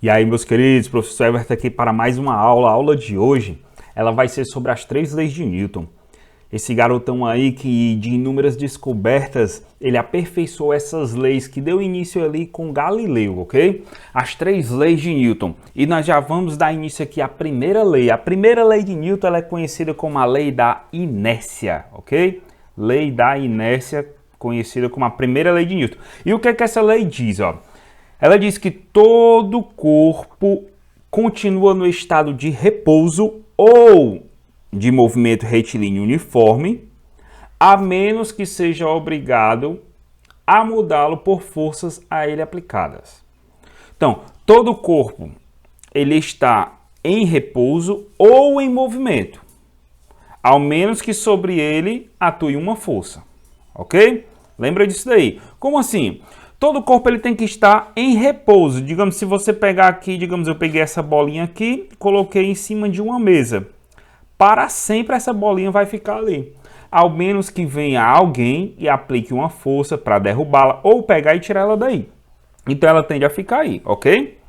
E aí, meus queridos, professor Everton aqui para mais uma aula. A aula de hoje, ela vai ser sobre as 3 leis de Newton. Esse garotão aí que de inúmeras descobertas, ele aperfeiçoou essas leis que deu início ali com Galileu, ok? As 3 leis de Newton. E nós já vamos dar início aqui à primeira lei. A primeira lei de Newton, ela é conhecida como a lei da inércia, ok? Lei da inércia, conhecida como a primeira lei de Newton. E o que é que essa lei diz, ó? Ela diz que todo corpo continua no estado de repouso ou de movimento retilíneo uniforme, a menos que seja obrigado a mudá-lo por forças a ele aplicadas. Então, todo corpo ele está em repouso ou em movimento, ao menos que sobre ele atue uma força, ok? Lembra disso daí? Como assim? Todo corpo ele tem que estar em repouso. Digamos, se você pegar aqui, digamos, eu peguei essa bolinha aqui, coloquei em cima de uma mesa. Para sempre essa bolinha vai ficar ali. Ao menos que venha alguém e aplique uma força para derrubá-la ou pegar e tirar ela daí. Então ela tende a ficar aí, ok?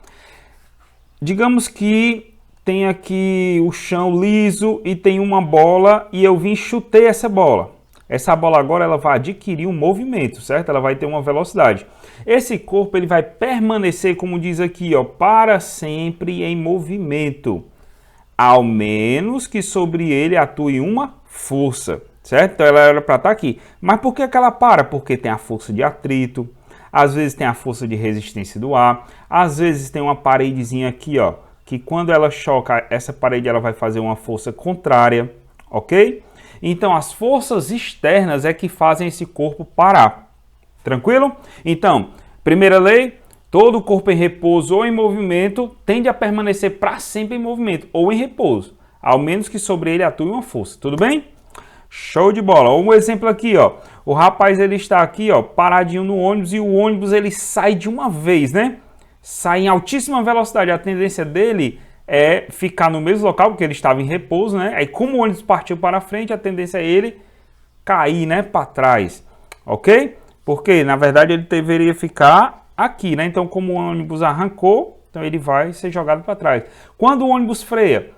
Digamos que tem aqui o chão liso e tem uma bola e eu vim e chutei essa bola. Essa bola agora ela vai adquirir um movimento, certo? Ela vai ter uma velocidade. Esse corpo ele vai permanecer, como diz aqui, ó, para sempre em movimento, ao menos que sobre ele atue uma força, certo? Então ela era para estar aqui. Mas por que ela para? Porque tem a força de atrito, às vezes tem a força de resistência do ar, às vezes tem uma paredezinha aqui, ó, que quando ela choca, essa parede ela vai fazer uma força contrária, ok? Então, as forças externas é que fazem esse corpo parar. Tranquilo? Então, primeira lei, todo corpo em repouso ou em movimento tende a permanecer para sempre em movimento ou em repouso, ao menos que sobre ele atue uma força. Tudo bem? Show de bola. Um exemplo aqui, ó. O rapaz ele está aqui, ó, paradinho no ônibus e o ônibus ele sai de uma vez, né? Sai em altíssima velocidade. A tendência dele é ficar no mesmo local, porque ele estava em repouso, né? Aí como o ônibus partiu para frente, a tendência é ele cair, né, para trás, ok? Porque, na verdade, ele deveria ficar aqui, né? Então, como o ônibus arrancou, então ele vai ser jogado para trás. Quando o ônibus freia,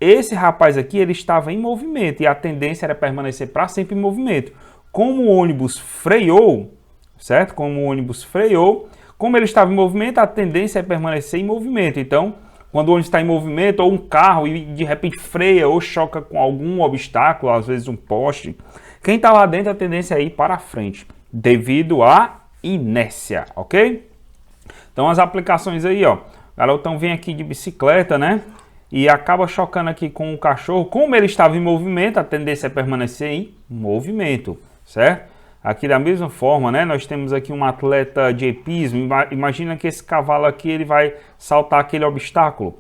esse rapaz aqui, ele estava em movimento e a tendência era permanecer para sempre em movimento. Como o ônibus freou, certo? Como o ônibus freou, como ele estava em movimento, a tendência é permanecer em movimento. Então, quando o ônibus está em movimento, ou um carro e de repente freia ou choca com algum obstáculo, às vezes um poste, quem está lá dentro a tendência é ir para frente, devido à inércia, ok? Então as aplicações aí, ó, o garotão vem aqui de bicicleta, né? E acaba chocando aqui com o cachorro. Como ele estava em movimento, a tendência é permanecer em movimento, certo? Aqui da mesma forma, né, nós temos aqui um atleta de hipismo. Imagina que esse cavalo aqui ele vai saltar aquele obstáculo.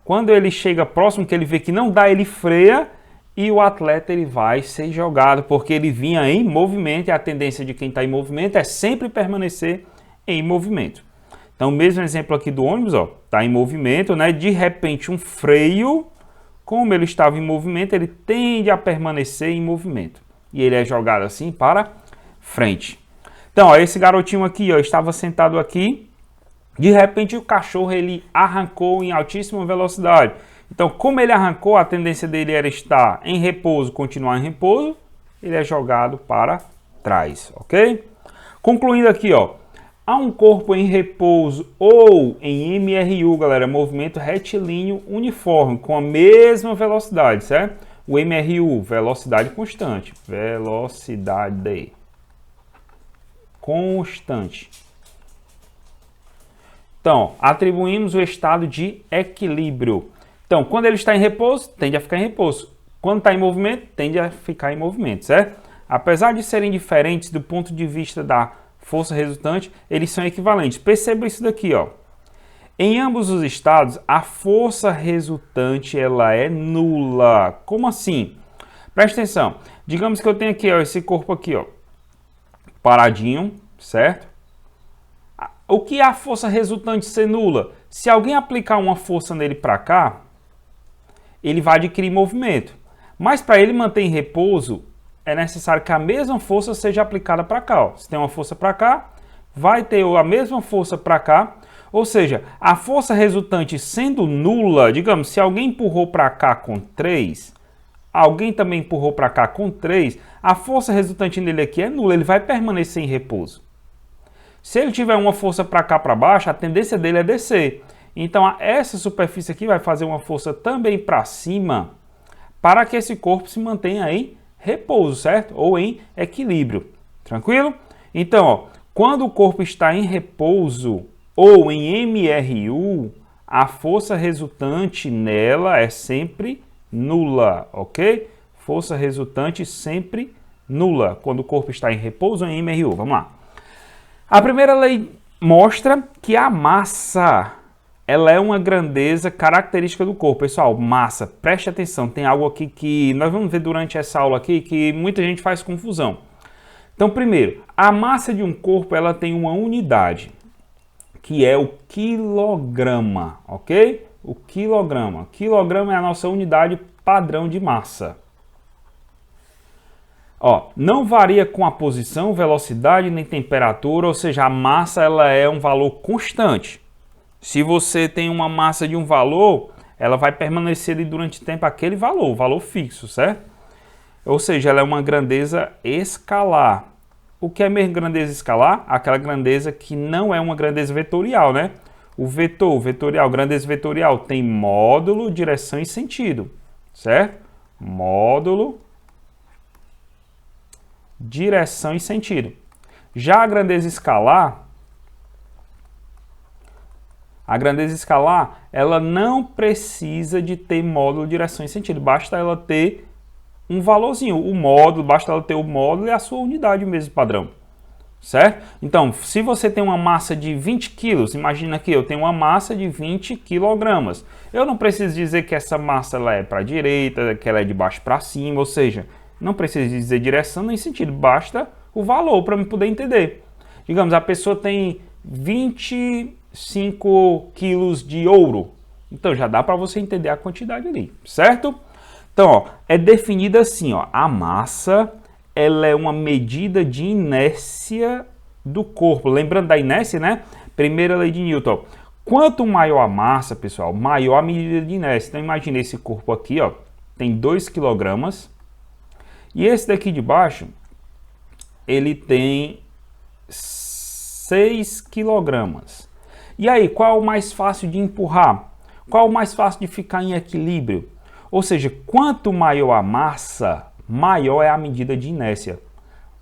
Quando ele chega próximo, que ele vê que não dá, ele freia e o atleta ele vai ser jogado, porque ele vinha em movimento e a tendência de quem está em movimento é sempre permanecer em movimento. Então, o mesmo exemplo aqui do ônibus, ó, está em movimento, né? De repente um freio, como ele estava em movimento, ele tende a permanecer em movimento. E ele é jogado assim para frente. Então, ó, esse garotinho aqui, ó, estava sentado aqui, de repente o cachorro ele arrancou em altíssima velocidade. Então, como ele arrancou, a tendência dele era estar em repouso, continuar em repouso, ele é jogado para trás, ok? Concluindo aqui, ó, há um corpo em repouso ou em MRU, galera, movimento retilíneo uniforme, com a mesma velocidade, certo? O MRU, velocidade constante, velocidade constante. Então, atribuímos o estado de equilíbrio. Então, quando ele está em repouso, tende a ficar em repouso. Quando está em movimento, tende a ficar em movimento, certo? Apesar de serem diferentes do ponto de vista da força resultante, eles são equivalentes. Perceba isso daqui, ó. Em ambos os estados, a força resultante ela é nula. Como assim? Presta atenção. Digamos que eu tenho aqui, ó, esse corpo aqui, ó, paradinho, certo? O que é a força resultante ser nula? Se alguém aplicar uma força nele para cá, ele vai adquirir movimento. Mas para ele manter em repouso, é necessário que a mesma força seja aplicada para cá. Ó. Se tem uma força para cá, vai ter a mesma força para cá. Ou seja, a força resultante sendo nula, digamos, se alguém empurrou para cá com 3, alguém também empurrou para cá com 3, a força resultante nele aqui é nula, ele vai permanecer em repouso. Se ele tiver uma força para cá para baixo, a tendência dele é descer. Então, essa superfície aqui vai fazer uma força também para cima, para que esse corpo se mantenha em repouso, certo? Ou em equilíbrio. Tranquilo? Então, ó, quando o corpo está em repouso ou em MRU, a força resultante nela é sempre nula, ok? Força resultante sempre nula, quando o corpo está em repouso ou em MRU. Vamos lá. A primeira lei mostra que a massa, ela é uma grandeza característica do corpo. Pessoal, massa, preste atenção, tem algo aqui que nós vamos ver durante essa aula aqui que muita gente faz confusão. Então, primeiro, a massa de um corpo, ela tem uma unidade, que é o quilograma, ok? O quilograma. Quilograma é a nossa unidade padrão de massa. Ó, não varia com a posição, velocidade nem temperatura, ou seja, a massa ela é um valor constante. Se você tem uma massa de um valor, ela vai permanecer ali durante o tempo aquele valor, valor fixo, certo? Ou seja, ela é uma grandeza escalar. O que é mesmo grandeza escalar? Aquela grandeza que não é uma grandeza vetorial, né? O vetor, vetorial, grandeza vetorial tem módulo, direção e sentido, certo? Módulo, direção e sentido. Já a grandeza escalar, ela não precisa de ter módulo, direção e sentido. Basta ela ter um valorzinho. O módulo, basta ela ter o módulo e a sua unidade mesmo padrão. Certo? Então, se você tem uma massa de 20 quilos, imagina que eu tenho uma massa de 20 quilogramas. Eu não preciso dizer que essa massa ela é para a direita, que ela é de baixo para cima, ou seja, não precisa dizer direção nem sentido, basta o valor para eu poder entender. Digamos, a pessoa tem 25 quilos de ouro. Então já dá para você entender a quantidade ali, certo? Então, ó, é definida assim, ó, a massa, ela é uma medida de inércia do corpo. Lembrando da inércia, né? Primeira lei de Newton. Ó. Quanto maior a massa, pessoal, maior a medida de inércia. Então, imagine esse corpo aqui, ó, tem 2 quilogramas. E esse daqui de baixo, ele tem 6 quilogramas. E aí, qual é o mais fácil de empurrar? Qual é o mais fácil de ficar em equilíbrio? Ou seja, quanto maior a massa, maior é a medida de inércia.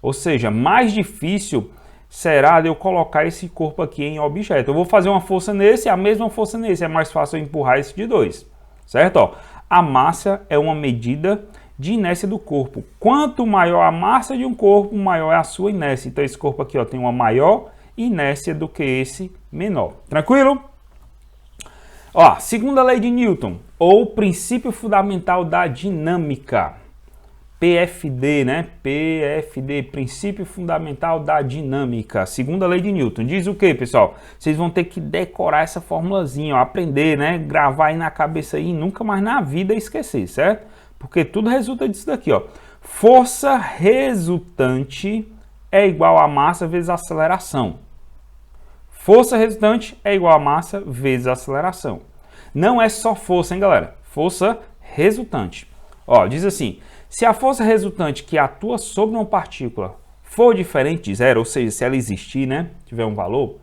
Ou seja, mais difícil será de eu colocar esse corpo aqui em objeto. Eu vou fazer uma força nesse, a mesma força nesse. É mais fácil eu empurrar esse de 2. Certo? Ó, a massa é uma medida de inércia do corpo. Quanto maior a massa de um corpo, maior é a sua inércia. Então esse corpo aqui ó, tem uma maior inércia do que esse menor. Tranquilo? Ó, segunda lei de Newton, ou princípio fundamental da dinâmica. PFD, né? PFD, princípio fundamental da dinâmica. Segunda lei de Newton. Diz o que, pessoal? Vocês vão ter que decorar essa formulazinha, ó, aprender, né? Gravar aí na cabeça aí, nunca mais na vida esquecer, certo? Porque tudo resulta disso daqui, ó. Força resultante é igual a massa vezes a aceleração. Força resultante é igual a massa vezes a aceleração. Não é só força, hein, galera? Força resultante. Ó, diz assim, se a força resultante que atua sobre uma partícula for diferente de zero, ou seja, se ela existir, né, tiver um valor,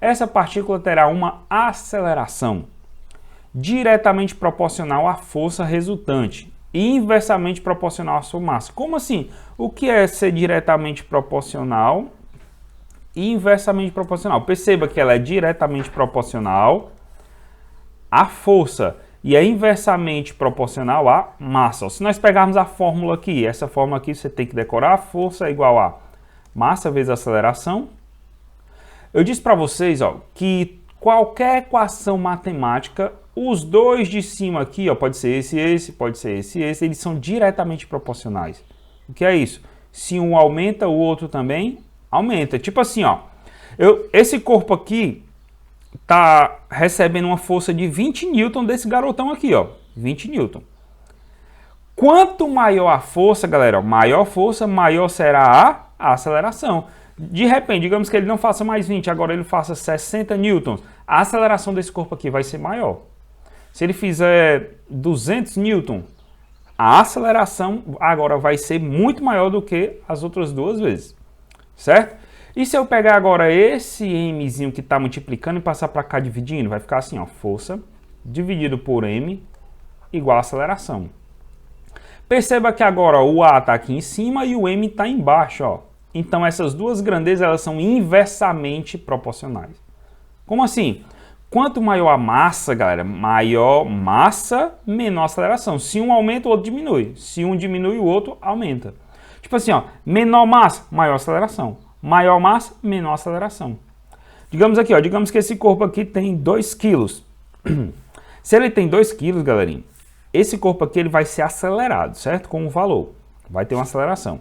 essa partícula terá uma aceleração diretamente proporcional à força resultante e inversamente proporcional à sua massa. Como assim? O que é ser diretamente proporcional e inversamente proporcional? Perceba que ela é diretamente proporcional à força e é inversamente proporcional à massa. Se nós pegarmos a fórmula aqui, essa fórmula aqui você tem que decorar, a força é igual a massa vezes aceleração. Eu disse para vocês, ó, que qualquer equação matemática, os dois de cima aqui, ó, pode ser esse, pode ser esse, eles são diretamente proporcionais. O que é isso? Se um aumenta, o outro também aumenta. Tipo assim, ó, esse corpo aqui tá recebendo uma força de 20 newton desse garotão aqui, ó, 20 newton. Quanto maior a força, galera, maior força, maior será a aceleração. De repente, digamos que ele não faça mais 20, agora ele faça 60 newtons. A aceleração desse corpo aqui vai ser maior. Se ele fizer 200 newtons, a aceleração agora vai ser muito maior do que as outras duas vezes, certo? E se eu pegar agora esse mzinho que está multiplicando e passar para cá dividindo, vai ficar assim, ó, força dividido por m igual a aceleração. Perceba que agora o A está aqui em cima e o m está embaixo, ó. Então essas duas grandezas elas são inversamente proporcionais. Como assim? Quanto maior a massa, galera, maior massa, menor aceleração. Se um aumenta, o outro diminui. Se um diminui, o outro aumenta. Tipo assim, ó, menor massa, maior aceleração. Maior massa, menor aceleração. Digamos aqui, ó, digamos que esse corpo aqui tem 2 quilos. Se ele tem 2 quilos, galerinha, esse corpo aqui ele vai ser acelerado, certo? Com um valor. Vai ter uma aceleração.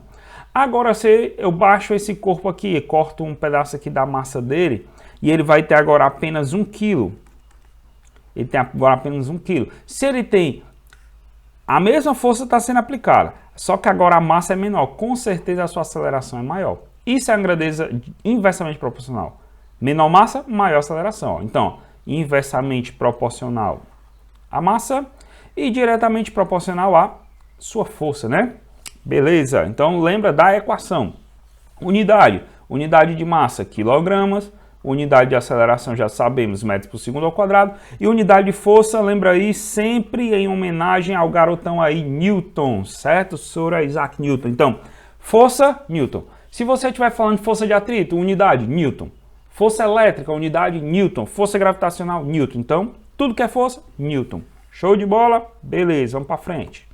Agora, se eu baixo esse corpo aqui, corto um pedaço aqui da massa dele, e ele vai ter agora apenas 1 kg. Ele tem agora apenas 1 kg. Se ele tem... A mesma força está sendo aplicada, só que agora a massa é menor. Com certeza a sua aceleração é maior. Isso é uma grandeza inversamente proporcional. Menor massa, maior aceleração. Então, inversamente proporcional à massa e diretamente proporcional à sua força, né? Beleza? Então, lembra da equação. Unidade. Unidade de massa, quilogramas. Unidade de aceleração, já sabemos, metros por segundo ao quadrado. E unidade de força, lembra aí, sempre em homenagem ao garotão aí, Newton, certo? Sr. Isaac Newton. Então, força, Newton. Se você estiver falando de força de atrito, unidade, Newton. Força elétrica, unidade, Newton. Força gravitacional, Newton. Então, tudo que é força, Newton. Show de bola? Beleza, vamos para frente.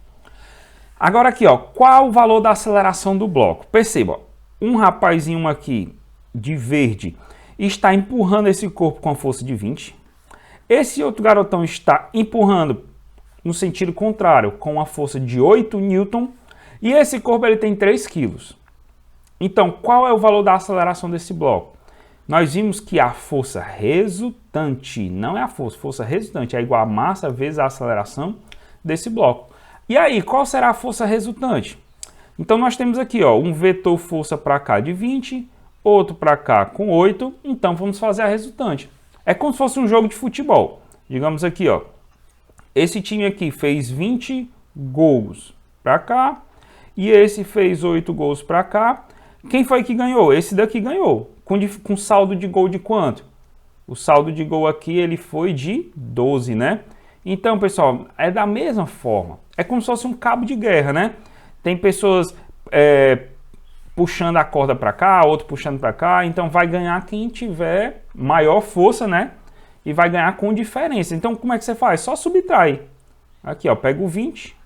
Agora aqui, ó, qual o valor da aceleração do bloco? Perceba, ó, um rapazinho aqui de verde está empurrando esse corpo com a força de 20. Esse outro garotão está empurrando no sentido contrário, com a força de 8 newton. E esse corpo ele tem 3 quilos. Então, qual é o valor da aceleração desse bloco? Nós vimos que a força resultante, não é a força resultante, é igual a massa vezes a aceleração desse bloco. E aí, qual será a força resultante? Então, nós temos aqui, ó, um vetor força para cá de 20, outro para cá com 8, então vamos fazer a resultante. É como se fosse um jogo de futebol. Digamos aqui, ó, esse time aqui fez 20 gols para cá e esse fez 8 gols para cá. Quem foi que ganhou? Esse daqui ganhou. Com saldo de gol de quanto? O saldo de gol aqui ele foi de 12, né? Então, pessoal, é da mesma forma. É como se fosse um cabo de guerra, né? Tem pessoas puxando a corda para cá, outro puxando para cá. Então, vai ganhar quem tiver maior força, né? E vai ganhar com diferença. Então, como é que você faz? Só subtrai. Aqui, ó, pega o 20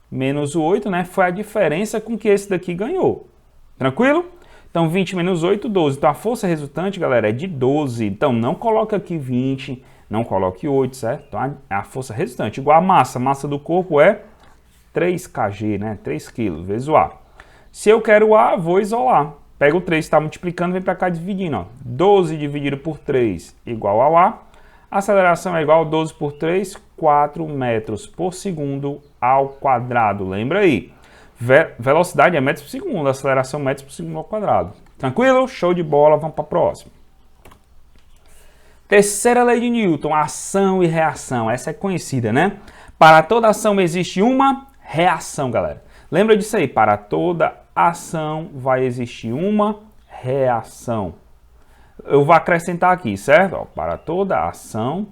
menos o 8, né? Foi a diferença com que esse daqui ganhou. Tranquilo? Então, 20 menos 8, 12. Então, a força resultante, galera, é de 12. Então, não coloque aqui 20, não coloque 8, certo? Então, a força resultante, igual a massa. A massa do corpo é 3 kg, né? 3 kg, vezes o A. Se eu quero o A, vou isolar. Pega o 3, está multiplicando, vem para cá dividindo. Ó. 12 dividido por 3 igual ao A. A aceleração é igual a 12 por 3, 4 metros por segundo ao quadrado. Lembra aí? Velocidade é metros por segundo, aceleração metros por segundo ao quadrado. Tranquilo? Show de bola, vamos para a próxima. Terceira lei de Newton, ação e reação. Essa é conhecida, né? Para toda ação existe uma reação, galera. Lembra disso aí? Para toda ação vai existir uma reação. Eu vou acrescentar aqui, certo? Ó, para toda ação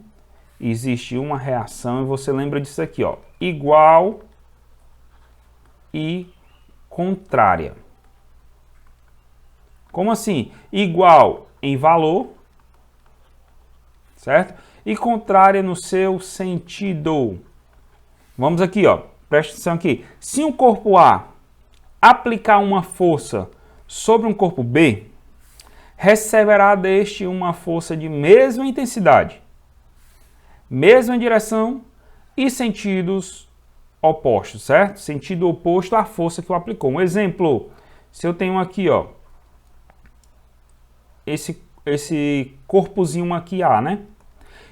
existe uma reação e você lembra disso aqui, ó. Igual e contrária. Como assim? Igual em valor, certo? E contrária no seu sentido. Vamos aqui, ó. Presta atenção aqui. Se um corpo A aplicar uma força sobre um corpo B, receberá deste uma força de mesma intensidade, mesma direção e sentidos opostos, certo? Sentido oposto à força que eu aplicou. Um exemplo, se eu tenho aqui, ó, esse corpozinho aqui A, né?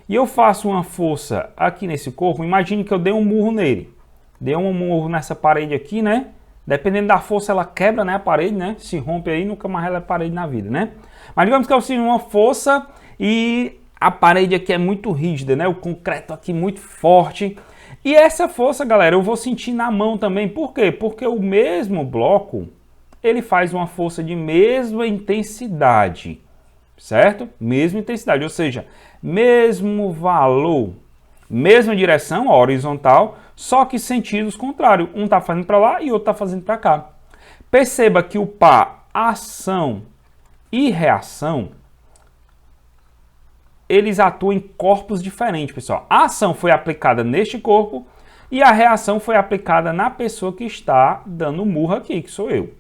E eu faço uma força aqui nesse corpo, imagine que eu dei um murro nele. Dei um murro nessa parede aqui, né? Dependendo da força, ela quebra, né, a parede, né? Se rompe aí, nunca mais ela é parede na vida, né? Mas digamos que eu sinto uma força e a parede aqui é muito rígida, né? O concreto aqui muito forte. E essa força, galera, eu vou sentir na mão também. Por quê? Porque o mesmo bloco, ele faz uma força de mesma intensidade, certo? Mesma intensidade, ou seja, mesmo valor, mesma direção, horizontal, só que sentidos contrários. Um está fazendo para lá e outro está fazendo para cá. Perceba que o par ação e reação, eles atuam em corpos diferentes, pessoal. A ação foi aplicada neste corpo e a reação foi aplicada na pessoa que está dando murro aqui, que sou eu.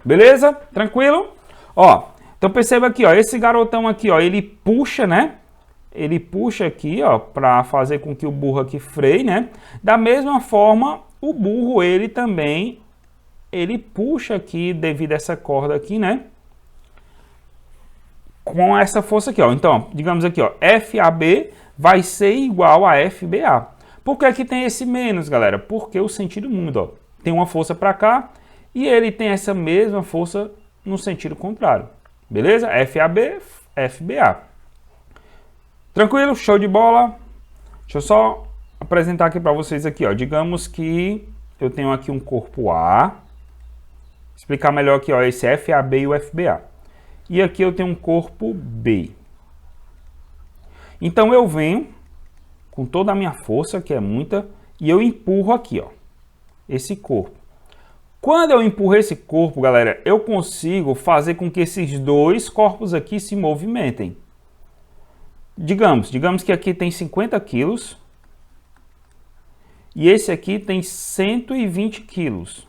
Beleza? Tranquilo? Ó, então perceba aqui, ó, esse garotão aqui, ó, ele puxa, né? Ele puxa aqui, ó, para fazer com que o burro aqui freie, né? Da mesma forma, o burro, ele também, ele puxa aqui devido a essa corda aqui, né? Com essa força aqui, ó. Então, digamos aqui, ó, FAB vai ser igual a FBA. Por que aqui tem esse menos, galera? Porque o sentido muda, ó. Tem uma força para cá e ele tem essa mesma força no sentido contrário. Beleza? FAB, FBA. Tranquilo? Show de bola? Deixa eu só apresentar aqui para vocês aqui, ó. Digamos que eu tenho aqui um corpo A. Explicar melhor aqui, ó, esse FAB e o FBA. E aqui eu tenho um corpo B. Então eu venho com toda a minha força, que é muita, e eu empurro aqui, ó, esse corpo. Quando eu empurro esse corpo, galera, eu consigo fazer com que esses dois corpos aqui se movimentem. Digamos que aqui tem 50 quilos e esse aqui tem 120 quilos.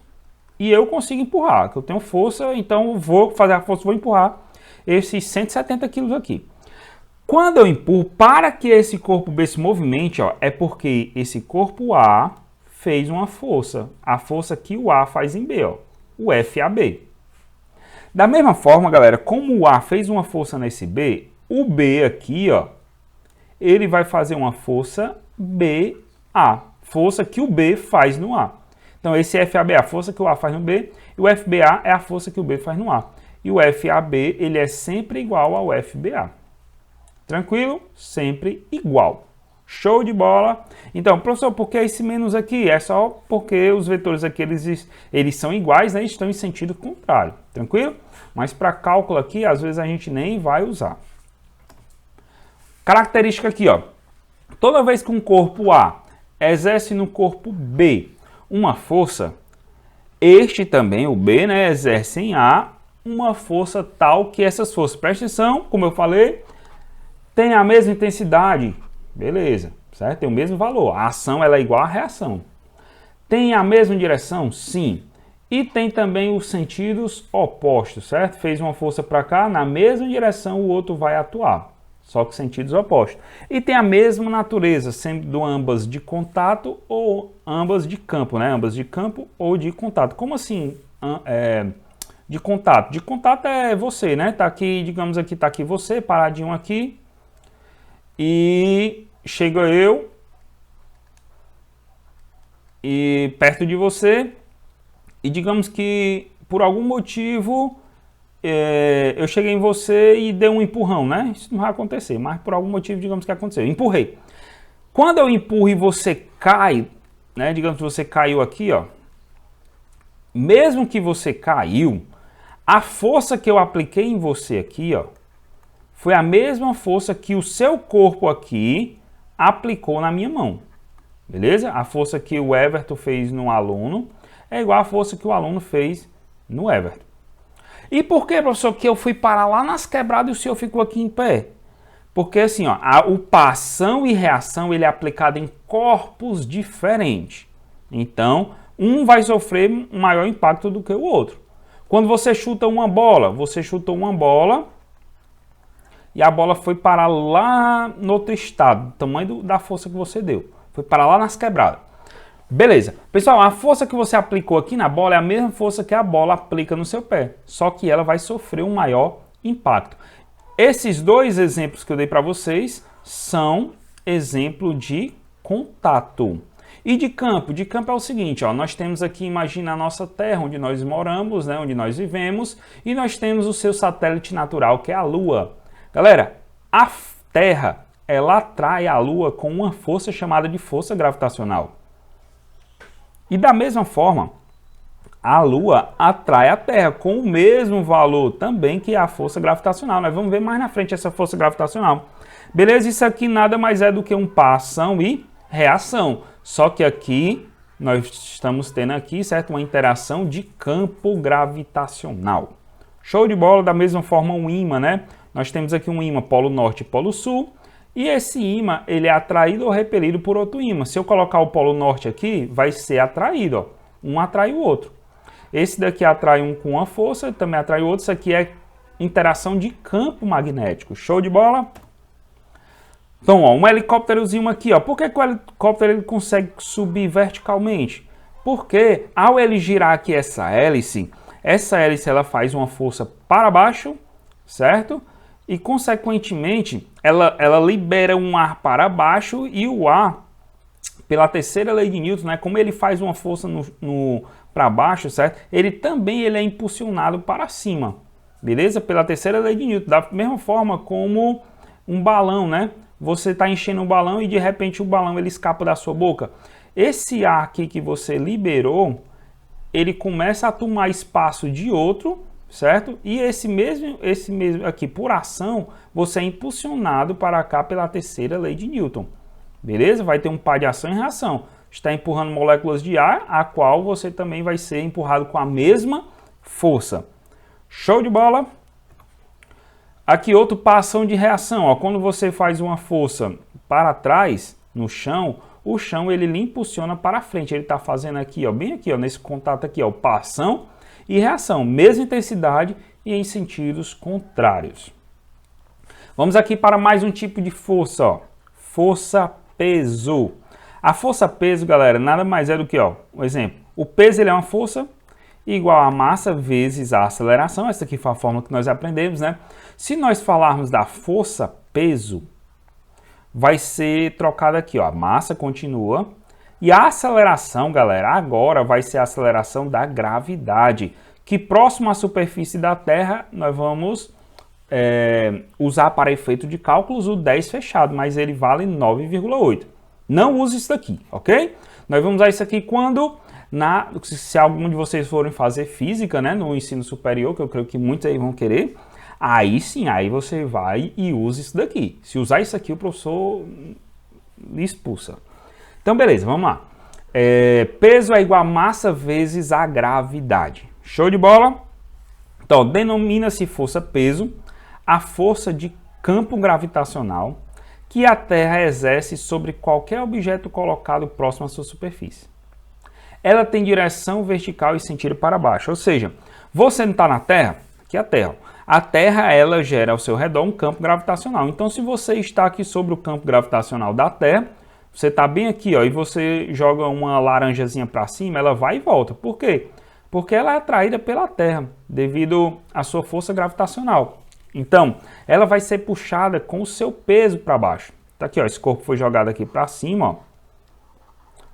E eu consigo empurrar, que eu tenho força, então eu vou fazer a força, vou empurrar esses 170 quilos aqui. Quando eu empurro, para que esse corpo B se movimente, ó, é porque esse corpo A fez uma força. A força que o A faz em B, ó, o FAB. Da mesma forma, galera, como o A fez uma força nesse B, o B aqui, ó, ele vai fazer uma força BA, força que o B faz no A. Então, esse FAB é a força que o A faz no B, e o FBA é a força que o B faz no A. E o FAB, ele é sempre igual ao FBA. Tranquilo? Sempre igual. Show de bola. Então, professor, por que esse menos aqui? É só porque os vetores aqui, eles são iguais, né? Estão em sentido contrário. Tranquilo? Mas para cálculo aqui, às vezes a gente nem vai usar. Característica aqui, ó. Toda vez que um corpo A exerce no corpo B uma força, este também, o B, né, exerce em A uma força tal que essas forças, presta atenção, como eu falei, tem a mesma intensidade, beleza, certo? Tem o mesmo valor. A ação ela é igual à reação. Tem a mesma direção? Sim. E tem também os sentidos opostos, certo? Fez uma força para cá, na mesma direção o outro vai atuar. Só que sentidos opostos. E tem a mesma natureza, sendo ambas de contato ou ambas de campo, né? Ambas de campo ou de contato. Como assim de contato? De contato é você, né? Tá aqui, digamos aqui, tá aqui você, paradinho aqui. E chega eu e perto de você. E digamos que por algum motivo eu cheguei em você e dei um empurrão, né? Isso não vai acontecer, mas por algum motivo, digamos que aconteceu. Empurrei. Quando eu empurro e você cai, né? Digamos que você caiu aqui, ó. Mesmo que você caiu, a força que eu apliquei em você aqui, ó, foi a mesma força que o seu corpo aqui aplicou na minha mão. Beleza? A força que o Everton fez no aluno é igual à força que o aluno fez no Everton. E por que, professor, que eu fui parar lá nas quebradas e o senhor ficou aqui em pé? Porque assim, ó, o par ação e reação ele é aplicado em corpos diferentes. Então, um vai sofrer um maior impacto do que o outro. Quando você chuta uma bola, você chutou uma bola e a bola foi parar lá no outro estado, tamanho da força que você deu. Foi parar lá nas quebradas. Beleza. Pessoal, a força que você aplicou aqui na bola é a mesma força que a bola aplica no seu pé, só que ela vai sofrer um maior impacto. Esses dois exemplos que eu dei para vocês são exemplo de contato. E de campo? De campo é o seguinte, ó, nós temos aqui, imagina a nossa Terra, onde nós moramos, né, onde nós vivemos, e nós temos o seu satélite natural, que é a Lua. Galera, a Terra, ela atrai a Lua com uma força chamada de força gravitacional. E da mesma forma, a Lua atrai a Terra com o mesmo valor também que a força gravitacional. Nós vamos ver mais na frente essa força gravitacional. Beleza? Isso aqui nada mais é do que um par ação e reação. Só que aqui nós estamos tendo aqui, certo, uma interação de campo gravitacional. Show de bola. Da mesma forma um ímã, né? Nós temos aqui um ímã polo norte e polo sul. E esse ímã, ele é atraído ou repelido por outro ímã. Se eu colocar o polo norte aqui, vai ser atraído, ó. Um atrai o outro. Esse daqui atrai um com uma força, também atrai o outro. Isso aqui é interação de campo magnético. Show de bola? Então, ó, um helicópterozinho aqui, ó. Por que o helicóptero ele consegue subir verticalmente? Porque ao ele girar aqui essa hélice ela faz uma força para baixo, certo? E, consequentemente, ela libera um ar para baixo e o ar, pela terceira lei de Newton, né? Como ele faz uma força para baixo, certo? Ele é impulsionado para cima, beleza? Pela terceira lei de Newton. Da mesma forma como um balão, né? Você está enchendo um balão e de repente o balão ele escapa da sua boca. Esse ar aqui que você liberou, ele começa a tomar espaço de outro, certo? E esse mesmo aqui, por ação, você é impulsionado para cá pela terceira lei de Newton. Beleza? Vai ter um par de ação e reação. Está empurrando moléculas de ar, a qual você também vai ser empurrado com a mesma força. Show de bola? Aqui outro par ação de reação. Ó. Quando você faz uma força para trás no chão, o chão ele lhe impulsiona para frente. Ele está fazendo aqui, ó, bem aqui, ó, nesse contato aqui, ó, par ação e reação. Mesma intensidade e em sentidos contrários. Vamos aqui para mais um tipo de força, ó. Força-peso. A força-peso, galera, nada mais é do que, ó, um exemplo. O peso ele é uma força igual a massa vezes a aceleração. Essa aqui foi a fórmula que nós aprendemos, né? Se nós falarmos da força-peso, vai ser trocada aqui, ó. A massa continua. E a aceleração, galera, agora vai ser a aceleração da gravidade. Que próximo à superfície da Terra, nós vamos usar para efeito de cálculos o 10 fechado, mas ele vale 9,8. Não use isso daqui, ok? Nós vamos usar isso aqui quando, se algum de vocês forem fazer física, né, no ensino superior, que eu creio que muitos aí vão querer, aí sim, aí você vai e usa isso daqui. Se usar isso aqui, o professor lhe expulsa. Então, beleza, vamos lá. Peso é igual a massa vezes a gravidade. Show de bola? Então, denomina-se força-peso a força de campo gravitacional que a Terra exerce sobre qualquer objeto colocado próximo à sua superfície. Ela tem direção vertical e sentido para baixo, ou seja, você não está na Terra, aqui é a Terra. A Terra, ela gera ao seu redor um campo gravitacional. Então, se você está aqui sobre o campo gravitacional da Terra, você está bem aqui, ó, e você joga uma laranjazinha para cima, ela vai e volta. Por quê? Porque ela é atraída pela Terra, devido à sua força gravitacional. Então, ela vai ser puxada com o seu peso para baixo. Tá aqui, ó, esse corpo foi jogado aqui para cima, ó,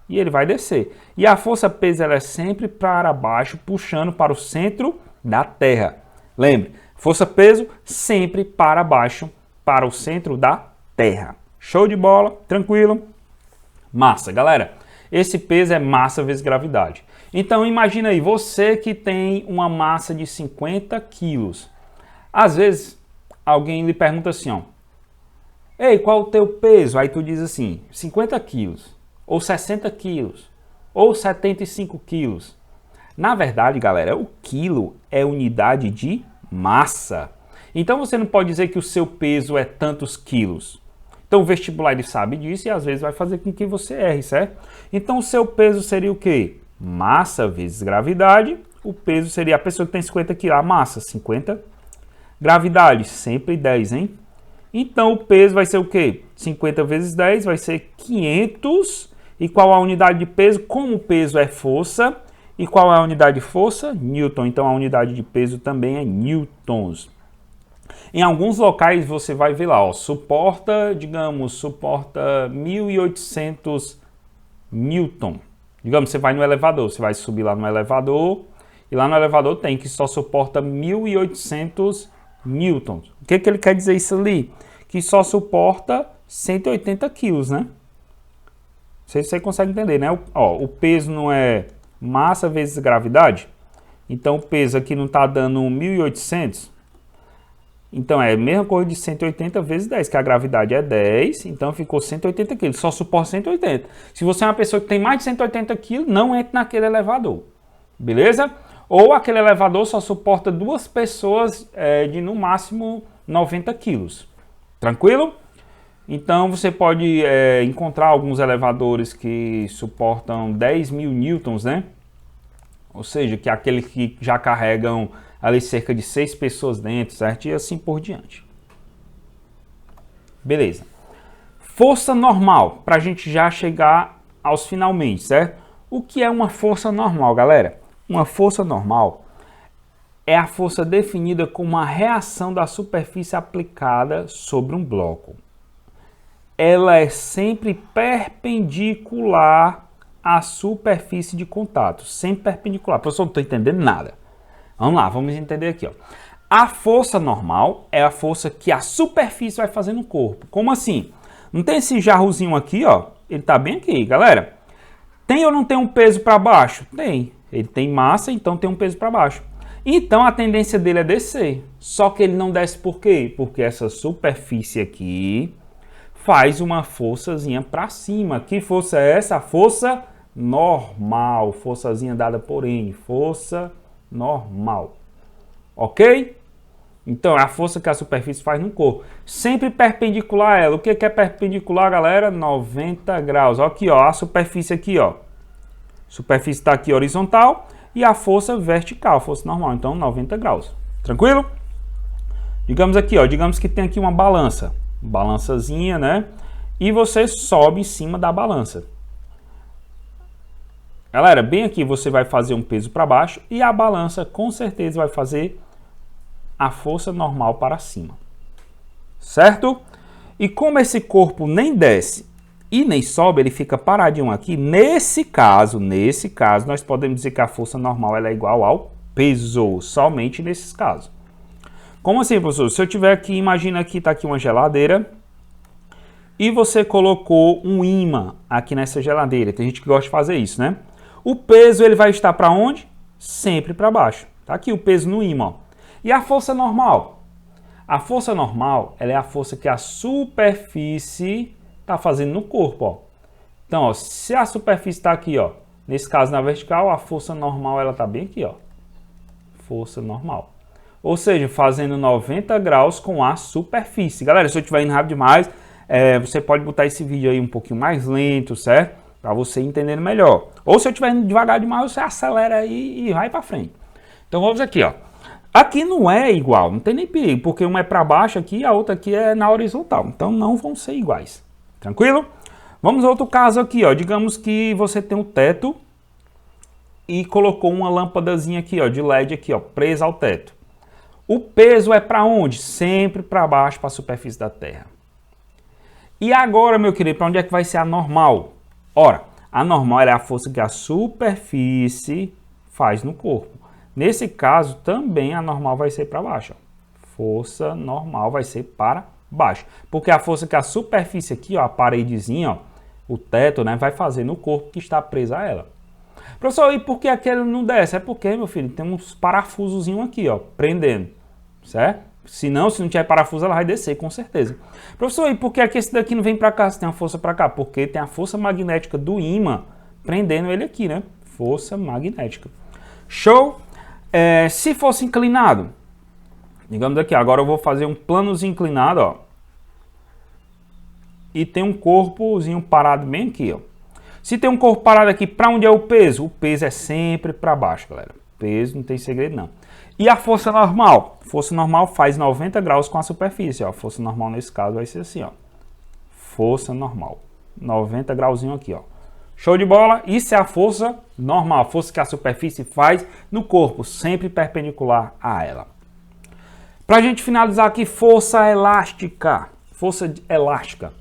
e ele vai descer. E a força-peso ela é sempre para baixo, puxando para o centro da Terra. Lembre, força-peso sempre para baixo, para o centro da Terra. Show de bola? Tranquilo? Massa, galera. Esse peso é massa vezes gravidade. Então, imagina aí, você que tem uma massa de 50 quilos. Às vezes, alguém lhe pergunta assim, ó, ei, qual o teu peso? Aí tu diz assim, 50 quilos, ou 60 quilos, ou 75 quilos. Na verdade, galera, o quilo é unidade de massa. Então, você não pode dizer que o seu peso é tantos quilos. Então, o vestibular ele sabe disso e às vezes vai fazer com que você erre, certo? Então, o seu peso seria o quê? Massa vezes gravidade. O peso seria a pessoa que tem 50 quilos, a massa, 50. Gravidade, sempre 10, hein? Então, o peso vai ser o quê? 50 vezes 10 vai ser 500. E qual a unidade de peso? Como o peso é força. E qual é a unidade de força? Newton. Então, a unidade de peso também é newtons. Em alguns locais você vai ver lá, ó, suporta 1.800 Newton. Digamos, você vai no elevador, você vai subir lá no elevador, e lá no elevador tem que só suporta 1.800 newtons. O que ele quer dizer isso ali? Que só suporta 180 quilos, né? Não sei se você consegue entender, né? O peso não é massa vezes gravidade? Então o peso aqui não está dando 1.800. Então é a mesma coisa de 180 vezes 10, que a gravidade é 10, então ficou 180 quilos, só suporta 180. Se você é uma pessoa que tem mais de 180 quilos, não entre naquele elevador, beleza? Ou aquele elevador só suporta 2 pessoas de no máximo 90 quilos, tranquilo? Então você pode encontrar alguns elevadores que suportam 10.000 newtons, né? Ou seja, que é aqueles que já carregam ali cerca de 6 pessoas dentro, certo? E assim por diante. Beleza. Força normal, para a gente já chegar aos finalmente, certo? O que é uma força normal, galera? Uma força normal é a força definida como uma reação da superfície aplicada sobre um bloco. Ela é sempre perpendicular à superfície de contato, sempre perpendicular. Professor, não estou entendendo nada. Vamos lá, vamos entender aqui, ó. A força normal é a força que a superfície vai fazer no corpo. Como assim? Não tem esse jarrozinho aqui, ó? Ele tá bem aqui, galera. Tem ou não tem um peso para baixo? Tem. Ele tem massa, então tem um peso para baixo. Então a tendência dele é descer. Só que ele não desce por quê? Porque essa superfície aqui faz uma forçazinha para cima. Que força é essa? A força normal. Forçazinha dada por N. Força normal. Ok? Então é a força que a superfície faz no corpo. Sempre perpendicular a ela. O que é perpendicular, galera? 90 graus. Aqui, ó. A superfície aqui, ó. A superfície está aqui horizontal e a força vertical, força normal. Então 90 graus. Tranquilo? Digamos aqui, ó. Digamos que tem aqui uma balança. Balançazinha, né? E você sobe em cima da balança. Galera, bem aqui você vai fazer um peso para baixo e a balança com certeza vai fazer a força normal para cima. Certo? E como esse corpo nem desce e nem sobe, ele fica paradinho aqui. Nesse caso, nós podemos dizer que a força normal ela é igual ao peso, somente nesses casos. Como assim, professor? Se eu tiver aqui, imagina que está aqui uma geladeira e você colocou um ímã aqui nessa geladeira. Tem gente que gosta de fazer isso, né? O peso ele vai estar para onde? Sempre para baixo. Tá aqui o peso no ímã. Ó. E a força normal? A força normal ela é a força que a superfície está fazendo no corpo. Ó. Então, ó, se a superfície está aqui, ó, nesse caso na vertical, a força normal ela está bem aqui. Ó. Força normal. Ou seja, fazendo 90 graus com a superfície. Galera, se eu estiver indo rápido demais, você pode botar esse vídeo aí um pouquinho mais lento, certo? Para você entender melhor. Ou se eu estiver indo devagar demais, você acelera aí e vai para frente. Então vamos aqui, ó. Aqui não é igual, não tem nem perigo, porque uma é para baixo aqui e a outra aqui é na horizontal. Então não vão ser iguais. Tranquilo? Vamos a outro caso aqui, ó. Digamos que você tem um teto e colocou uma lâmpadazinha aqui, ó, de LED aqui, ó, presa ao teto. O peso é para onde? Sempre para baixo, para a superfície da Terra. E agora, meu querido, para onde é que vai ser a normal? Ora, a normal é a força que a superfície faz no corpo. Nesse caso, também a normal vai ser para baixo. Força normal vai ser para baixo. Porque a força que a superfície aqui, ó, a paredezinha, ó, o teto, né, vai fazer no corpo que está preso a ela. Professor, e por que aquele não desce? É porque, meu filho, tem uns parafusozinhos aqui, ó, prendendo, certo? Se não tiver parafuso, ela vai descer, com certeza. Professor, e por que esse daqui não vem para cá, se tem uma força para cá? Porque tem a força magnética do ímã prendendo ele aqui, né? Força magnética. Show? Se fosse inclinado, digamos aqui, agora eu vou fazer um planozinho inclinado, ó. E tem um corpozinho parado bem aqui, ó. Se tem um corpo parado aqui, para onde é o peso? O peso é sempre para baixo, galera. Peso não tem segredo, não. E a força normal? Força normal faz 90 graus com a superfície, ó. Força normal nesse caso vai ser assim, ó. Força normal. 90 grauzinho aqui, ó. Show de bola? Isso é a força normal. A força que a superfície faz no corpo, sempre perpendicular a ela. Pra gente finalizar aqui, força elástica. Força elástica.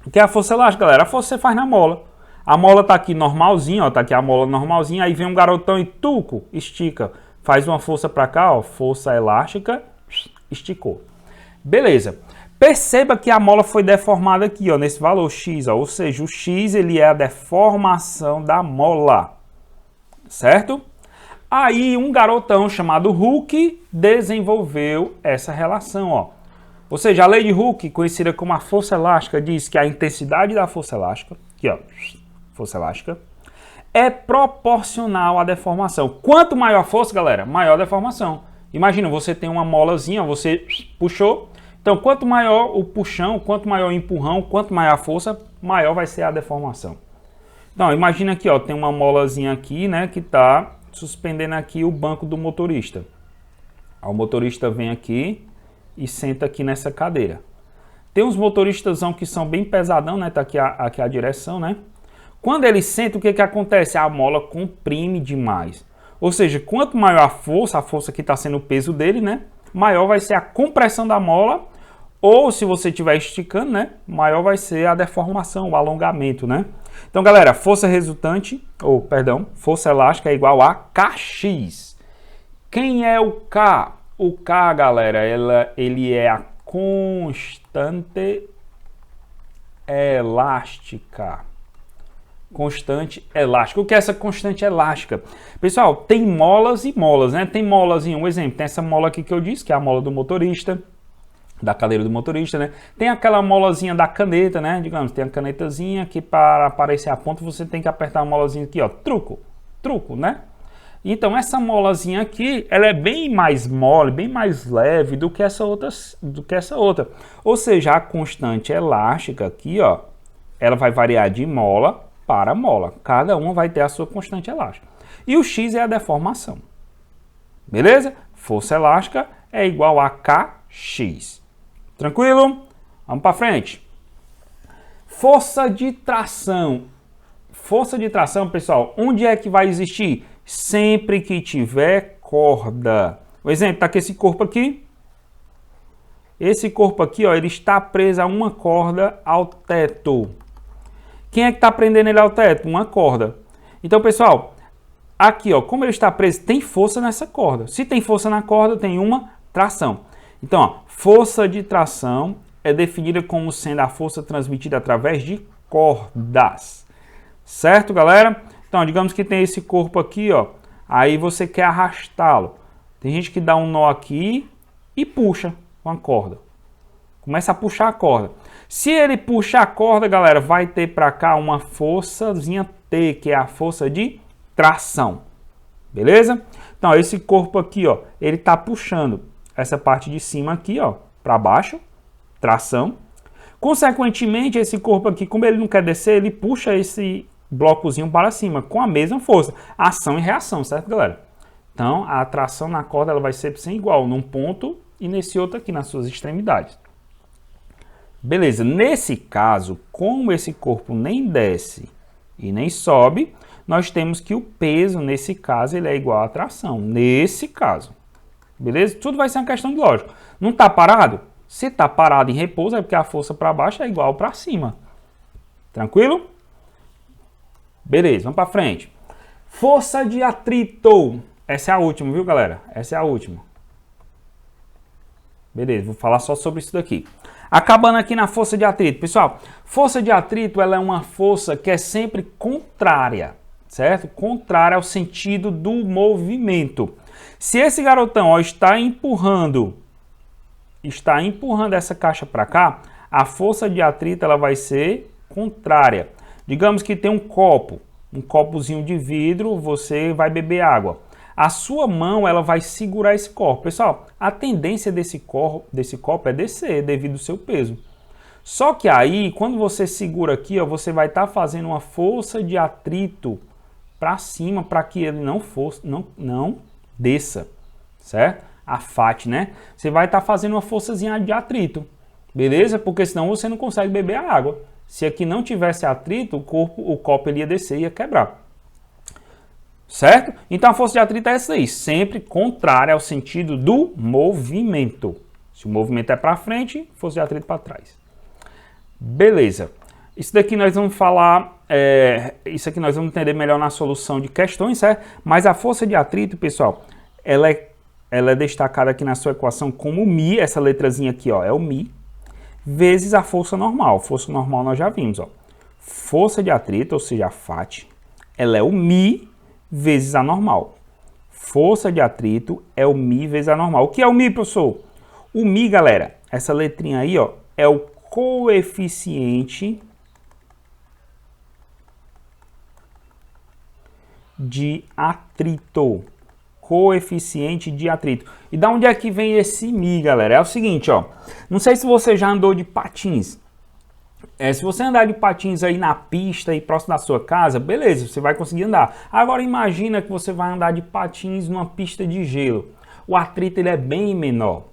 O que é a força elástica, galera? A força você faz na mola. A mola tá aqui normalzinha, ó, tá aqui a mola normalzinha, aí vem um garotão e tuco, estica. Faz uma força para cá, ó, força elástica, esticou. Beleza. Perceba que a mola foi deformada aqui, ó, nesse valor X, ó, ou seja, o X ele é a deformação da mola, certo? Aí um garotão chamado Hooke desenvolveu essa relação, ó. Ou seja, a lei de Hooke, conhecida como a força elástica, diz que a intensidade da força elástica, aqui ó, força elástica, é proporcional à deformação. Quanto maior a força, galera, maior a deformação. Imagina, você tem uma molazinha, você puxou. Então, quanto maior o puxão, quanto maior o empurrão, quanto maior a força, maior vai ser a deformação. Então, imagina aqui, ó, tem uma molazinha aqui, né, que está suspendendo aqui o banco do motorista. Aí o motorista vem aqui e senta aqui nessa cadeira. Tem uns motoristas que são bem pesadão, né, tá aqui a direção, né. Quando ele senta, o que acontece? A mola comprime demais. Ou seja, quanto maior a força que está sendo o peso dele, né, maior vai ser a compressão da mola. Ou se você estiver esticando, né, maior vai ser a deformação, o alongamento, né? Então, galera, força resultante, força elástica é igual a Kx. Quem é o K? O K, galera, ele é a constante elástica. Constante elástica. O que é essa constante elástica? Pessoal, tem molas e molas, né? Tem molas, um exemplo, tem essa mola aqui que eu disse, que é a mola do motorista, da cadeira do motorista, né? Tem aquela molazinha da caneta, né? Digamos, tem a canetazinha que para aparecer a ponta você tem que apertar a molazinha aqui, ó, truco, né? Então essa molazinha aqui, ela é bem mais mole, bem mais leve do que essa outra. Ou seja, a constante elástica aqui, ó, ela vai variar de mola para mola. Cada uma vai ter a sua constante elástica. E o X é a deformação. Beleza? Força elástica é igual a Kx. Tranquilo? Vamos para frente. Força de tração. Força de tração, pessoal, onde é que vai existir? Sempre que tiver corda. O exemplo, tá aqui esse corpo aqui. Esse corpo aqui, ó, ele está preso a uma corda ao teto. Quem é que está prendendo ele ao teto? Uma corda. Então, pessoal, aqui, ó, como ele está preso, tem força nessa corda. Se tem força na corda, tem uma tração. Então, ó, força de tração é definida como sendo a força transmitida através de cordas. Certo, galera? Então, digamos que tem esse corpo aqui, ó. Aí você quer arrastá-lo. Tem gente que dá um nó aqui e puxa com a corda. Começa a puxar a corda. Se ele puxar a corda, galera, vai ter para cá uma forçazinha T, que é a força de tração. Beleza? Então, esse corpo aqui, ó, ele tá puxando essa parte de cima aqui, ó, para baixo, tração. Consequentemente, esse corpo aqui, como ele não quer descer, ele puxa esse blocozinho para cima com a mesma força. Ação e reação, certo, galera? Então, a tração na corda ela vai sempre ser igual num ponto e nesse outro aqui, nas suas extremidades. Beleza, nesse caso, como esse corpo nem desce e nem sobe, nós temos que o peso, nesse caso, ele é igual à tração. Nesse caso. Beleza? Tudo vai ser uma questão de lógica. Não está parado? Se está parado em repouso, é porque a força para baixo é igual para cima. Tranquilo? Beleza, vamos para frente. Força de atrito. Essa é a última, viu, galera? Essa é a última. Beleza, vou falar só sobre isso daqui. Acabando aqui na força de atrito. Pessoal, força de atrito ela é uma força que é sempre contrária, certo? Contrária ao sentido do movimento. Se esse garotão ó, está empurrando essa caixa para cá, a força de atrito ela vai ser contrária. Digamos que tem um copozinho de vidro, você vai beber água. A sua mão ela vai segurar esse copo. Pessoal, a tendência desse copo é descer devido ao seu peso. Só que aí, quando você segura aqui, ó, você vai estar fazendo uma força de atrito para cima para que ele não desça, certo? Afate, né? Você vai estar fazendo uma forçazinha de atrito, beleza? Porque senão você não consegue beber a água. Se aqui não tivesse atrito, o copo ele ia descer e ia quebrar. Certo? Então a força de atrito é essa aí, sempre contrária ao sentido do movimento. Se o movimento é para frente, força de atrito para trás. Beleza. Isso daqui nós vamos falar, isso aqui nós vamos entender melhor na solução de questões, certo? Mas a força de atrito, pessoal, ela é destacada aqui na sua equação como μ, essa letrazinha aqui, ó, é o μ, vezes a força normal. Força normal nós já vimos, ó. Força de atrito, ou seja, a FAT, ela é o μ vezes a normal. Força de atrito é o μ vezes a normal. O que é o μ, professor? O μ, galera, essa letrinha aí, ó, é o coeficiente de atrito. Coeficiente de atrito. E da onde é que vem esse μ, galera? É o seguinte, ó. Não sei se você já andou de patins. Se você andar de patins aí na pista aí próximo da sua casa, beleza, você vai conseguir andar. Agora imagina que você vai andar de patins numa pista de gelo. O atrito ele é bem menor,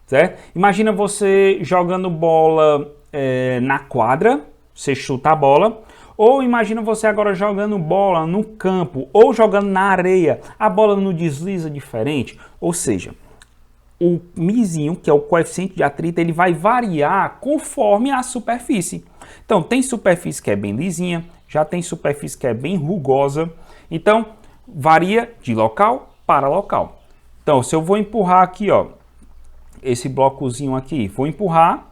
certo? Imagina você jogando bola na quadra, você chuta a bola. Ou imagina você agora jogando bola no campo ou jogando na areia, a bola não desliza diferente. Ou seja, o μzinho, que é o coeficiente de atrito, ele vai variar conforme a superfície. Então, tem superfície que é bem lisinha, já tem superfície que é bem rugosa. Então, varia de local para local. Então, se eu vou empurrar aqui, ó, esse blocozinho aqui, vou empurrar,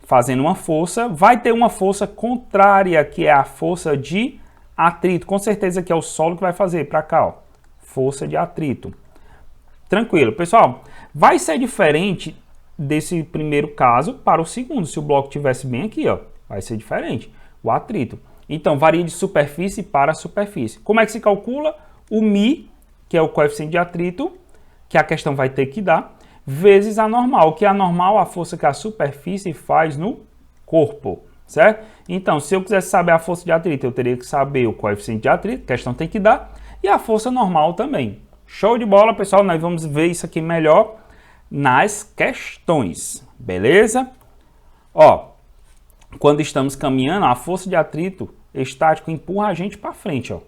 fazendo uma força, vai ter uma força contrária, que é a força de atrito. Com certeza que é o solo que vai fazer para cá, ó, força de atrito. Tranquilo, pessoal. Vai ser diferente desse primeiro caso para o segundo. Se o bloco estivesse bem aqui, ó, vai ser diferente, o atrito. Então, varia de superfície para superfície. Como é que se calcula? O μ, que é o coeficiente de atrito, que a questão vai ter que dar, vezes a normal, que é a normal, a força que a superfície faz no corpo, certo? Então, se eu quisesse saber a força de atrito, eu teria que saber o coeficiente de atrito, a questão tem que dar, e a força normal também. Show de bola, pessoal, nós vamos ver isso aqui melhor nas questões, beleza? Ó, quando estamos caminhando, a força de atrito estático empurra a gente para frente, ó.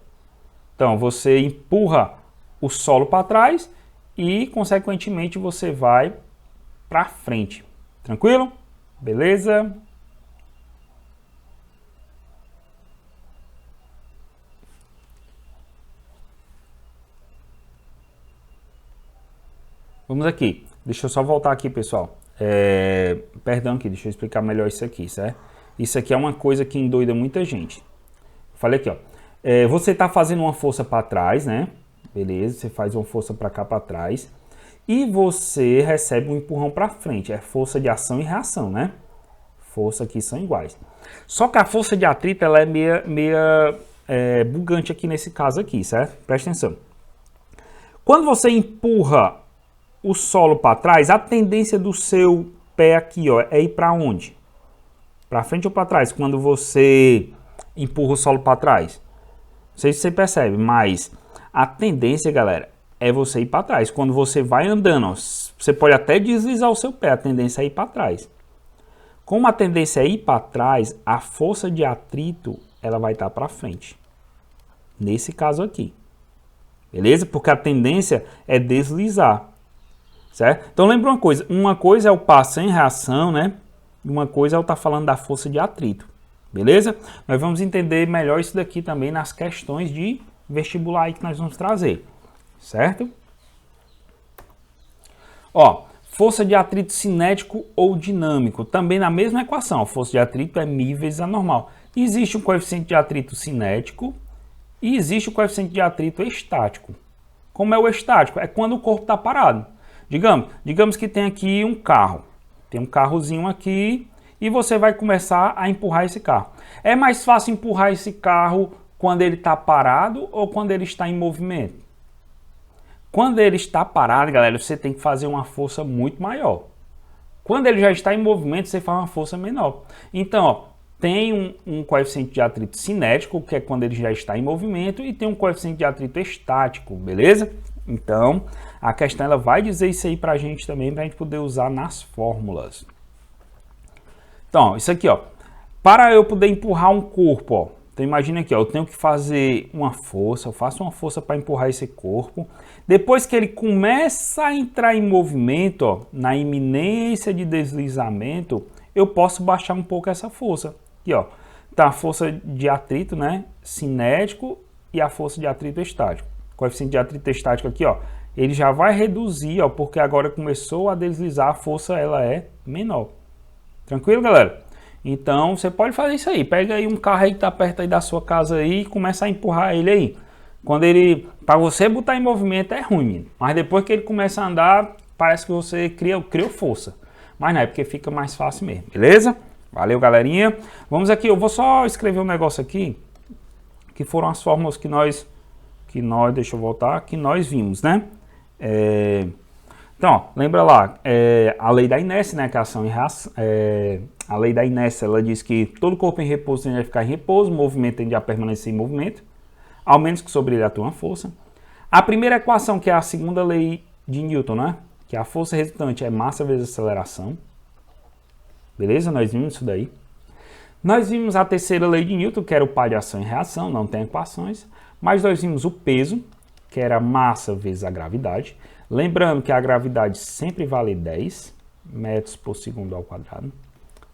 Então, você empurra o solo para trás e, consequentemente, você vai para frente. Tranquilo? Beleza? Vamos aqui. Deixa eu só voltar aqui, pessoal. Perdão aqui, deixa eu explicar melhor isso aqui, certo? Isso aqui é uma coisa que endoida muita gente. Falei aqui, ó. Você está fazendo uma força para trás, né? Beleza, você faz uma força para cá, para trás. E você recebe um empurrão para frente. É força de ação e reação, né? Força aqui são iguais. Só que a força de atrito, ela é meia bugante aqui nesse caso aqui, certo? Presta atenção. Quando você empurra o solo para trás, a tendência do seu pé aqui, ó, é ir para onde? Para frente ou para trás? Quando você empurra o solo para trás. Não sei se você percebe, mas a tendência, galera, é você ir para trás. Quando você vai andando, ó, você pode até deslizar o seu pé, a tendência é ir para trás. Como a tendência é ir para trás, a força de atrito, ela vai estar para frente. Nesse caso aqui. Beleza? Porque a tendência é deslizar. Certo? Então lembra uma coisa é o passo sem reação, né? E uma coisa é eu estar falando da força de atrito. Beleza? Nós vamos entender melhor isso daqui também nas questões de vestibular aí que nós vamos trazer. Certo? Ó, força de atrito cinético ou dinâmico. Também na mesma equação. A força de atrito é μ vezes a normal. Existe um coeficiente de atrito cinético e existe o coeficiente de atrito estático. Como é o estático? É quando o corpo está parado. Digamos que tem aqui um carro. Tem um carrozinho aqui e você vai começar a empurrar esse carro. É mais fácil empurrar esse carro quando ele está parado ou quando ele está em movimento? Quando ele está parado, galera, você tem que fazer uma força muito maior. Quando ele já está em movimento, você faz uma força menor. Então, ó, tem um coeficiente de atrito cinético, que é quando ele já está em movimento, e tem um coeficiente de atrito estático, beleza? Então, a questão ela vai dizer isso aí para a gente também, para a gente poder usar nas fórmulas. Então, ó, isso aqui, ó, para eu poder empurrar um corpo, ó, então imagina aqui, ó, eu tenho que fazer uma força, eu faço uma força para empurrar esse corpo. Depois que ele começa a entrar em movimento, ó, na iminência de deslizamento, eu posso baixar um pouco essa força. Aqui, ó. Então, a força de atrito, né, cinético e a força de atrito estático. O coeficiente de atrito estático aqui, ó, ele já vai reduzir, ó, porque agora começou a deslizar, a força ela é menor. Tranquilo, galera? Então, você pode fazer isso aí. Pega aí um carro aí que tá perto aí da sua casa aí e começa a empurrar ele aí. Quando ele, para você botar em movimento é ruim, menino. Mas depois que ele começa a andar, parece que você criou força. Mas não é porque fica mais fácil mesmo, beleza? Valeu, galerinha. Vamos aqui, eu vou só escrever um negócio aqui, que foram as fórmulas que nós, deixa eu voltar, que nós vimos, né? Então, ó, lembra lá, a lei da inércia, né, que é a ação e reação, a lei da inércia, ela diz que todo corpo em repouso tende a ficar em repouso, o movimento tende a permanecer em movimento, ao menos que sobre ele atue uma força. A primeira equação, que é a segunda lei de Newton, né, que a força resultante é massa vezes aceleração. Beleza? Nós vimos isso daí. Nós vimos a terceira lei de Newton, que era o par de ação e reação, não tem equações, mas nós vimos o peso, que era massa vezes a gravidade. Lembrando que a gravidade sempre vale 10 metros por segundo ao quadrado.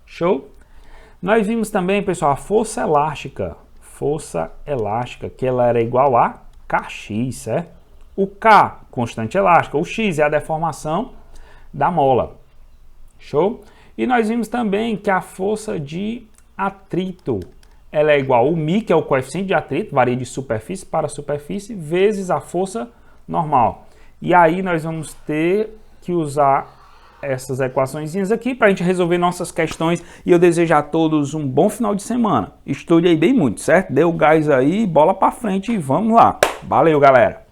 Show? Nós vimos também, pessoal, a força elástica. Força elástica, que ela era igual a Kx, certo? O K, constante elástica. O X é a deformação da mola. Show? E nós vimos também que a força de atrito, ela é igual ao μ, que é o coeficiente de atrito, varia de superfície para superfície, vezes a força normal. E aí nós vamos ter que usar essas equaçõezinhas aqui para a gente resolver nossas questões. E eu desejo a todos um bom final de semana. Estude aí bem muito, certo? Dê o gás aí, bola para frente e vamos lá. Valeu, galera!